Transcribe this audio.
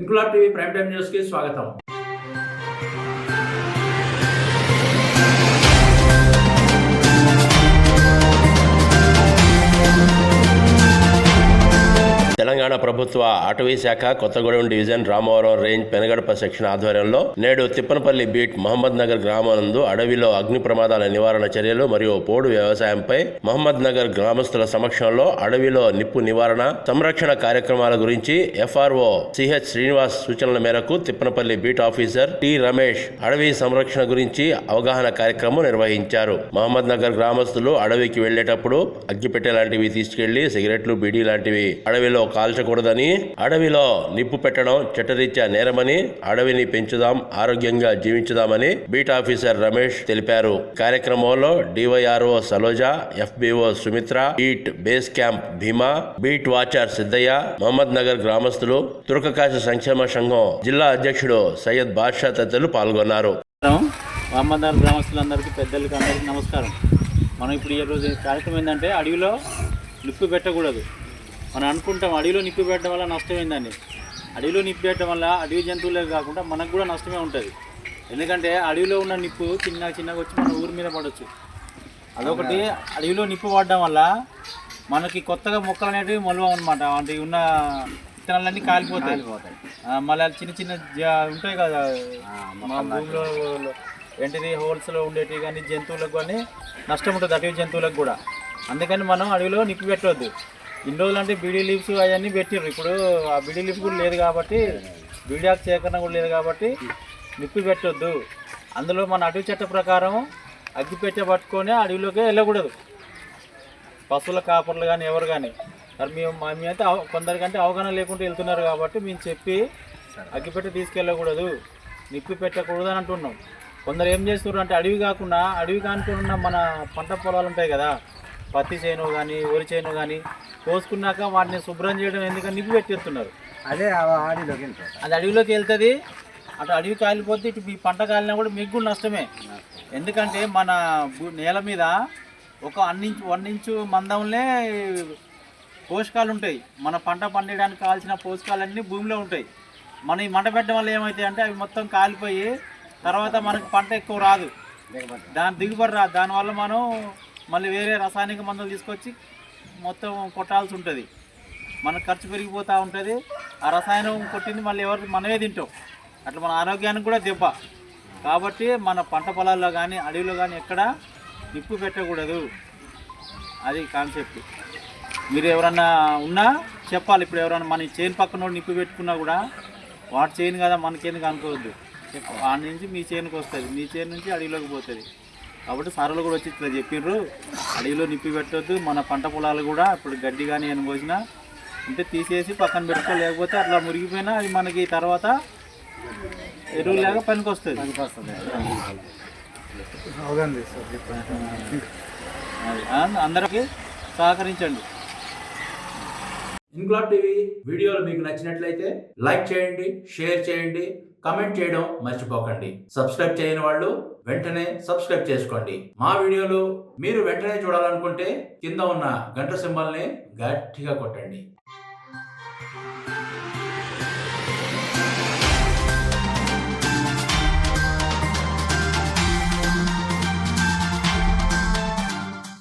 Inquilab TV prime time news కి స్వాగతం. తెలంగాణ ప్రభుత్వ అటవీ శాఖ Kothagudem division Ramavaram range Penagadapa section ఆధ్వర్యంలో నేడు తిప్పనపల్లి బీట్ మహమ్మద్ నగర్ గ్రామానందు అడవిలో అగ్ని ప్రమాదాల నివారణ చర్యలు మరియు పోడు వ్యవసాయంపై మహమ్మద్ నగర్ గ్రామస్తుల సమక్షంలో అడవిలో నిప్పు నివారణ సంరక్షణ కార్యక్రమాల గురించి ఎఫ్ఆర్ఓ సిహెచ్ శ్రీనివాస్ సూచనల మేరకు Tippanapalli beat officer T Ramesh అడవి సంరక్షణ గురించి అవగాహన కార్యక్రమం నిర్వహించారు. మహమ్మద్ నగర్ గ్రామస్తులు అడవికి వెళ్లేటప్పుడు అగ్గిపెట్టె లాంటివి తీసుకెళ్లి సిగరెట్లు బీడీ లాంటివి అడవిలో కాల్చకూడదని, అడవిలో నిప్పు పెట్టడం చట్టరీత్యా నేరమని, అడవిని పెంచుదాం ఆరోగ్యంగా జీవించుదామని బీట్ ఆఫీసర్ రమేష్ తెలిపారు. కార్యక్రమంలో DYRO Saloja, FBO Sumitra, beat base camp Bheema, beat watcher Siddaiah, Mohammed Nagar గ్రామస్తులు, తురకకాశ సంక్షేమ సంఘం జిల్లా అధ్యక్షుడు సయ్యద్ బాద్షా తదితరులు పాల్గొన్నారు. మహమ్మద్ నగర్ గ్రామస్తులందరికీ పెద్దలకి అందరికీ నమస్కారం. మనం ఇప్పుడు ఈ రోజు కార్యక్రమం ఏంటంటే అడవిలో నిప్పు పెట్టకూడదు. మనం అనుకుంటాం అడవిలో నిప్పు పెట్టడం వల్ల నష్టమైందని. అడవిలో నిప్పు పెట్టడం వల్ల అడవి జంతువులే కాకుండా మనకు కూడా నష్టమే ఉంటుంది. ఎందుకంటే అడవిలో ఉన్న నిప్పు చిన్నగా వచ్చి మన ఊరి మీద పడవచ్చు. అదొకటి. అడవిలో నిప్పు పడడం వల్ల మనకి కొత్తగా మొక్కలు అనేటివి మొలవ అనమాట. అంటే ఉన్న విత్తనాలన్నీ కాలిపోతాయి. మళ్ళీ చిన్న ఉంటాయి కదా మా భూమిలో ఏంటిది హోల్స్లో ఉండేటివి కానీ జంతువులకు కానీ నష్టం ఉంటుంది, అటవీ జంతువులకు కూడా. అందుకని మనం అడవిలో నిప్పు పెట్టవద్దు. ఇన్ని రోజులు అంటే బీడీ లీవ్స్ అవన్నీ పెట్టిర్రు. ఇప్పుడు ఆ బీడీ లీవ్స్ కూడా లేదు కాబట్టి, బీడీ ఆకు సేకరణ కూడా లేదు కాబట్టి నిప్పు పెట్టొద్దు. అందులో మన అటవీ చట్ట ప్రకారం అగ్గిపెట్టె పట్టుకొని అడవిలోకి వెళ్ళకూడదు. పశువుల కాపర్లు కానీ ఎవరు కానీ. మరి మేమైతే కొందరికంటే అవగాహన లేకుండా వెళ్తున్నారు కాబట్టి మేము చెప్పి అగ్గిపెట్టె తీసుకెళ్ళకూడదు, నిప్పు పెట్టకూడదు అని అంటున్నాం. కొందరు ఏం చేస్తున్నారు అంటే అడవి కాకుండా అడవి కానుకొని ఉన్న మన పంట పొలాలు ఉంటాయి కదా, పత్తి చేను కానీ వరి చేను కానీ కోసుకున్నాక వాటిని శుభ్రం చేయడం ఎందుకని నిప్పు పెట్టేస్తున్నారు. అది అడవిలోకి వెళ్తుంది. అటు అడవి కాలిపోతే ఇటు మీ పంట కాలినా కూడా మీకు కూడా నష్టమే. ఎందుకంటే మన నేల మీద ఒక 1 ఇంచు మందంలో పోషకాలు ఉంటాయి. మన పంట పండించడానికి కావాల్సిన పోషకాలన్నీ భూమిలో ఉంటాయి. మనం ఈ మంట పెట్టడం వల్ల ఏమవుతాయి అంటే అవి మొత్తం కాలిపోయి తర్వాత మనకు పంట ఎక్కువ రాదు, దిగుబడి రాదు. దానివల్ల మనం మళ్ళీ వేరే రసాయనిక మందులు తీసుకొచ్చి మొత్తం కొట్టాల్సి ఉంటుంది. మనకు ఖర్చు పెరిగిపోతూ ఉంటుంది. ఆ రసాయనం కొట్టింది మళ్ళీ మనమే తింటాం. అట్లా మన ఆరోగ్యానికి కూడా దెబ్బ. కాబట్టి మన పంట పొలాల్లో కానీ అడవిలో కానీ ఎక్కడ నిప్పు పెట్టకూడదు. అది కాన్సెప్ట్. మీరు ఎవరన్నా ఉన్నా చెప్పాలి. ఇప్పుడు ఎవరన్నా మన చేను పక్కన నిప్పు పెట్టుకున్నా కూడా వాటి చేను కదా మనకేందుకు అనుకోవద్దు. వాడి నుంచి మీ చేనుకు వస్తుంది, మీ చేను నుంచి అడవిలోకి పోతుంది. కాబట్టి సార్లు కూడా వచ్చి ఇట్లా చెప్పిండ్రు, అడవిలో నిప్పి పెట్టొద్దు. మన పంట పొలాలు కూడా ఇప్పుడు గడ్డి కానీ ఏం పోసినా ఉంటే తీసేసి పక్కన పెట్టుకో, లేకపోతే అట్లా మురిగిపోయినా అది మనకి తర్వాత ఎరువులాగా పనికి వస్తుంది. అందరికీ సహకరించండి. ఇంక్లాబ్ టీవీ వీడియోలు మీకు నచ్చినట్లయితే లైక్ చేయండి, షేర్ చేయండి, కమెంట్ చేయడం మర్చిపోకండి. సబ్స్క్రైబ్ చేయని వాళ్ళు వెంటనే సబ్స్క్రైబ్ చేసుకోండి. మా వీడియోలు మీరు వెంటనే చూడాలనుకుంటే కింద ఉన్న గంట సింబల్ని గట్టిగా కొట్టండి.